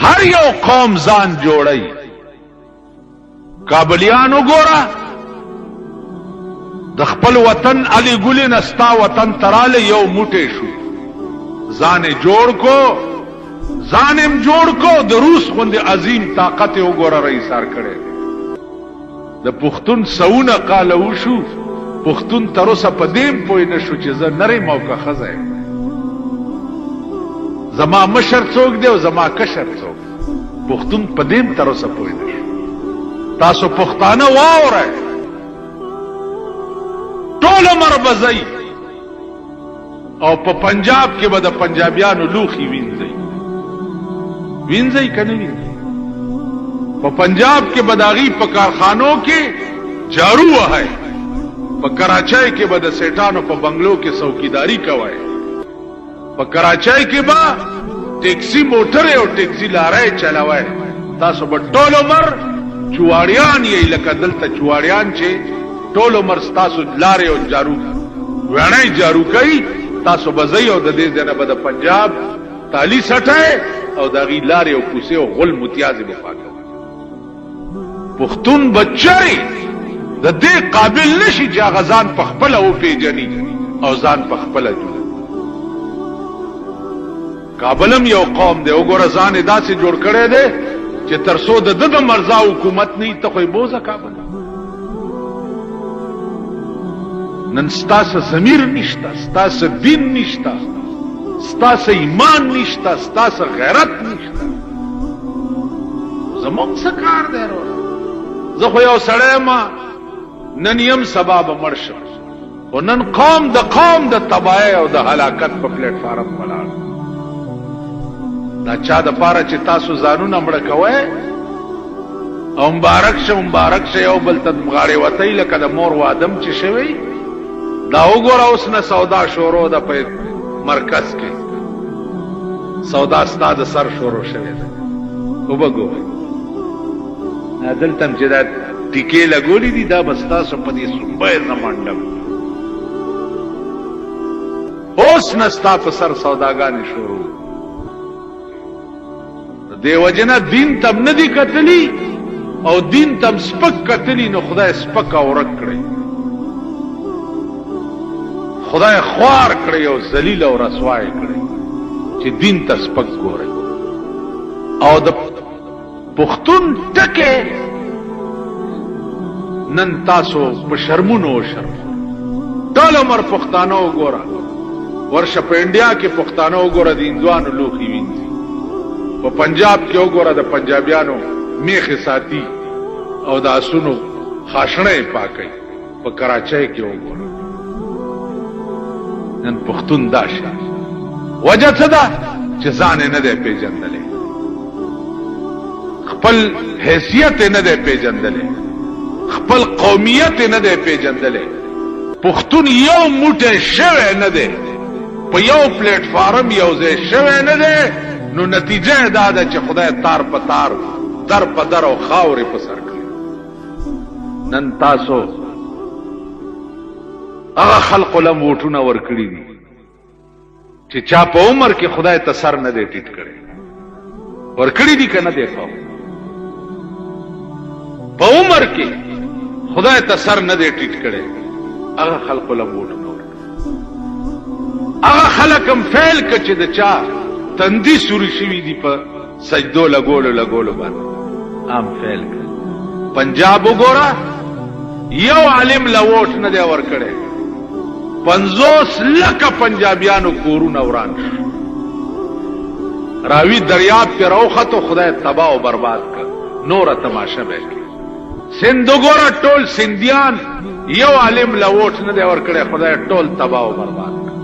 هر یو قوم ځان جوړی. کابلیانو ګوره د خپل وطن علی ګلی نستا وطن تراله یو موټی شو، ځان جوړ کو، ځانم جوړ کو. د روس غوندې عظیم طاقت وګوره رئیسار کړی. د پښتون سونه قاله وشو، پښتون تر اوسه په دې پوه نه شو چې زه نری موقع ښځه یم، زما مشر څوک دی او زما کشر څوک. پښتون په دې تر اوسه پوه نه شو. تاسو پښتانه واورئ، ټول عمر بځئ او په پنجاب کې به د پنجابیانو لوښي وینځئ. وینځئ که نه وینځئ؟ په پنجاب کې به د هغوی په کارخانو کې جارو وهئ، په کراچۍ کې به د سیټانو په بنګلو کې څوکیداري کوئ، په کراچۍ کې به ټیکسي موټرې او ټیکسي لارۍ چلوئ. تاسو به ټول عمر چواړیان یې، لکه دلته چواړیان چې ټول عمر ستاسو لارې او جارو ویڼۍ جارو کوي. تاسو به ځئ او د دې ځای نه به د پنجاب تالي سټئ او د هغې لارې او کوڅې او غل متیازې به پاکوئ. پښتون بچی د دې قابل نشي چې هغه ځان په خپله وپېژني او ځان په خپله جوړوي. کابل هم یو قوم دی، وګوره ځان یې داسې جوړ کړی دی چې تر څو د ده د مرزا حکومت نه وي ته خو یې بوځه کابل. نن ستاسو ضمیر نشته، ستاسو دین نشته، ستاسو ایمان نشته، ستاسو غیرت نشته. زمونږ څه کار دی وروره؟ زه خو یو سړی ما، نن یم سبا به مړ شم، خو نن قوم د تباهۍ او د هلاکت په پلیټ فارم ولاړ. دا چا د پاره چې تاسو ځانونه مړه کوئ او مبارک شه یو بل ته غاړې وتئ لکه د مور وادم چې شوی. دا وګوره اوس نه سودا شروع ده په مرکز کې، سودا ستا د سر شروع شوې ده. وبګورئ دلته هم چې دا ټیکې لګولې دي دا به ستاسو په دې صوبه نه منډم. اوس نه ستا په سر سوداګانې شروع. دې وجه نه دین تم نه دي کتلي او دین تم سپک کتلي، نو خدای سپک او ورک کړی، خدای خوار کړی او ذلیل او رسوای کړی چې دین ته سپک ګورئ. او د پښتون ټکې نن تاسو په شرمونو او شرم ټول عمر پښتانه وګوره، ورشه په انډیا کې پښتانه وګوره د هندوانو لوښي وینځي، په پنجاب کې وګوره د پنجابیانو میخې ساتي او د آسونو خاشڼې پاکوي، په کراچۍ کې وګوره. نن پښتون دا شي وجه څه ده چې ځان یې نه دی پېژندلی، خپل حیثیت یې نه دی پېژندلی، خپل قومیت یې نه دی پېژندلی. پښتون یو موټی شوی نه دی، په یو پلیټ فارم یو ځای شوی نه دی. نو نتیجه دا ده چې خدای تار په تار، در په در او خاورې په سر کړي. نن تاسو هغه خلقو لم ووټونه ورکړي دي چې چا په عمر کې خدای ته سر نه دی ټیټ کړی. ورکړي دي که نه دی؟ په عمر کې خدای ته سر نه دی ټیټ کړی، هغه خلقو لم ووټونه ورکړي. هغه خلک هم فیل که چې د چا تندی سوري شوي دي په سجدو لګولو باندې، هم فیل کړي. پنجاب وګوره یو عالم له ووټ نه دی ورکړی، 50 لکه پنجابیانو کورونه وران شو. راوی دریاب پہ روختو خدای تباہ و برباد کر، نور تماشا بے کی. سندھ وګوره ټول سندیان یو عالم له ووټ نه دی ورکړی، خدای ټول تباہ و برباد کر.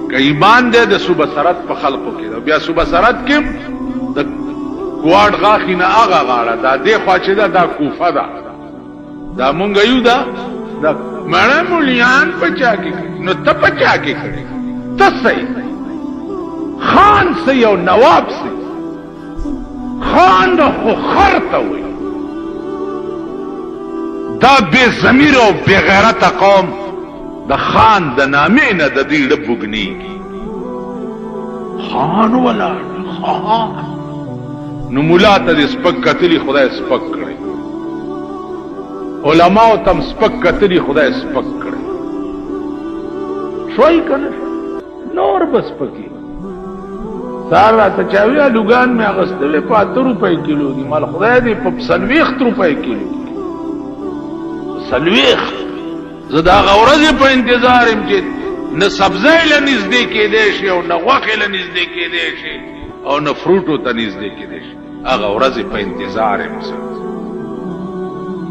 که ایمان دی د صوبه سرحد په خلقو کې، بیا صوبه سرحد کې د کوواډ غاښي نه هغه غاړه دا دې خوا چې ده دا کوفه ده، دا مونږ یو ده مړه مولیان په چا کې کړي. نو ته په چا کې کړي؟ ته صحیح خان صحیح او نواب صحیح. خان خو خر ته وایي. دا بے ضمیر او بے غیرت قوم د خان د نامې نه د دې ډب وګنیږي. خان ولاړ نو مولا ته سپک کتلی خدای سپک کړي علماء تم سپک کتلی خدای سپک کړي شوي کنه نور بس پکی سارا ته چاویا لوګان مې اغستلې په 8 روپۍ کیلو دي مال خدای دې په 40 روپۍ کیلو سلويخ زدا غورزه په انتظار يم چې نه سبزی له نږدې کېدې شي او نه غوښه له نږدې کېدې شي او نه فروټو ته نږدې کېدې شي هغه ورځې په انتظار يم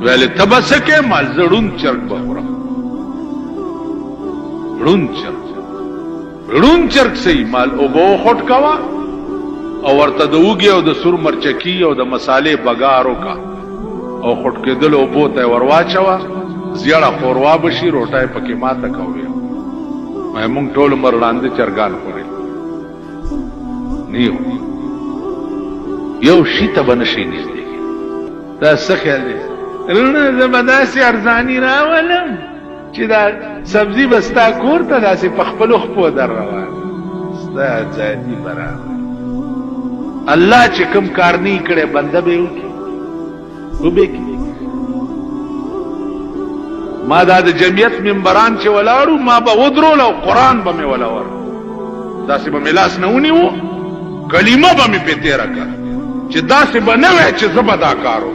ویل تبسکه مال زړون چرګ بخورم رون چرګ سي مال او بو خټ کوا او ورته د وګي او د سور مرچکی او د مصالې بګارو کا او خټ کېدل او بوته ورواچوا زیړه خوروا بشي روټای پکې ماته کوي مې مونږ ټول مرلاندې چرګان خوري نیو یو شي ته بنشي نږدې دا څه خیال دی رونه زمداسي ارزانی راولم چې دا سبزی بستا کور ته داسې په خپل خپو در روان ستا ځاتي برابر الله چې کوم کار نه کړي بنده به وکړي وبکي ما دا د جمعیت منبران چې ولاړو ما به ودرول او قران به مې ولاور داسې به ملاس نه ونیو کلمه به مې په تیر کړ چې داسې به نه وای چې زبدا کارو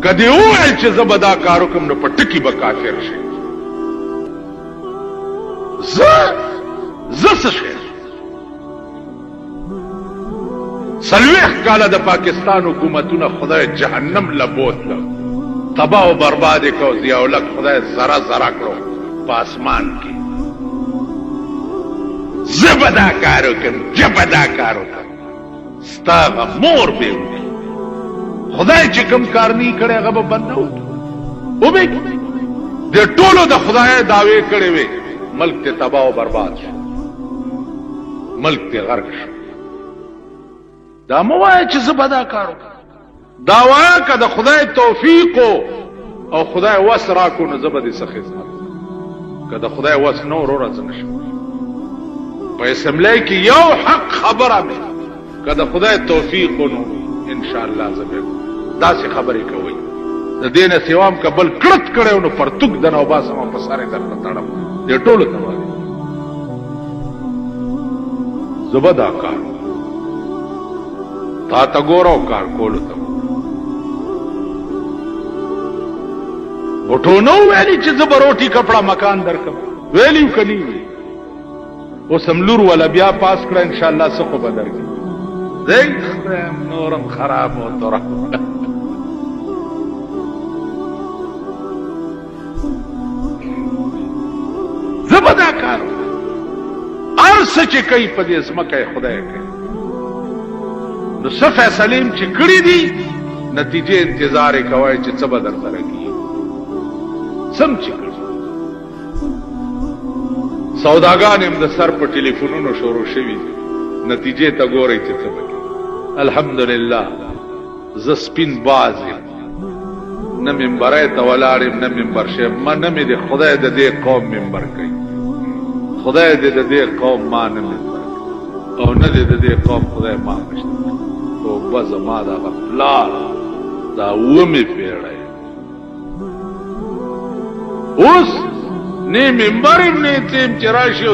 کدی وای چې زبدا کارو کوم نو پټکی به کافر شي ز څه سلويخ کاله د پاکستان حکومتونه خدای جهنم لبوت تباہ و برباد کو ضیاء الحق خدای ذرا ذرا کړو په اسمان کې زبدا کارو کوم جبدا کارو ستا مور به خدای چې کوم کار نه کړي هغه به بندو او به د ټولو د خدای داوی کړي وي ملک ته تباہ و برباد شو ملک ته غرق شو دا موای چې زبدا کارو دا وایا که د خدای توفیق او خدای وس راکو نو زبدي سخی که د خدای وس نو ورو راځم شي په اسمبلی کې یو حق خبره مې که د خدای توفیق نو ان شاء الله زبې داسې خبرې کوي د دې نه سیوام کبل کړت کړو نو پرتګ د نو باسم په ساره درته تړم دې ټولو ته وایي زبدا کار تا تا ګورو کار کولو ته وټو نو ویلی چې زبروټي کپڑا مکان درکم ویلیو کني او سملور ولا بیا پاس کړه ان شاء الله څه خو بدر کی زین نورم خراب او تر زبدا کار ارس چې کوي په دې اسمکه خدای کوي نو څه فیصلیم چې کړی دي نتیجه انتظار کوي چې څه بدر سره کی سم چې سوداګان هم د سر په ټلیفونونو شروع شوي نتیجې ته ګورئ چې څه پکې الحمدلله زه سپین باز یم نه منبرۍ ته ولاړ یم نه منبر شم ما نه مې د خدای د دې قوم منبر کوي خدای دې د دې قوم ما نه منبر او نه دې د دې قوم خدای ما مشته توبه زما دا غفلار دا ومې پیړی اوس نه منبر نه تیم چرایشي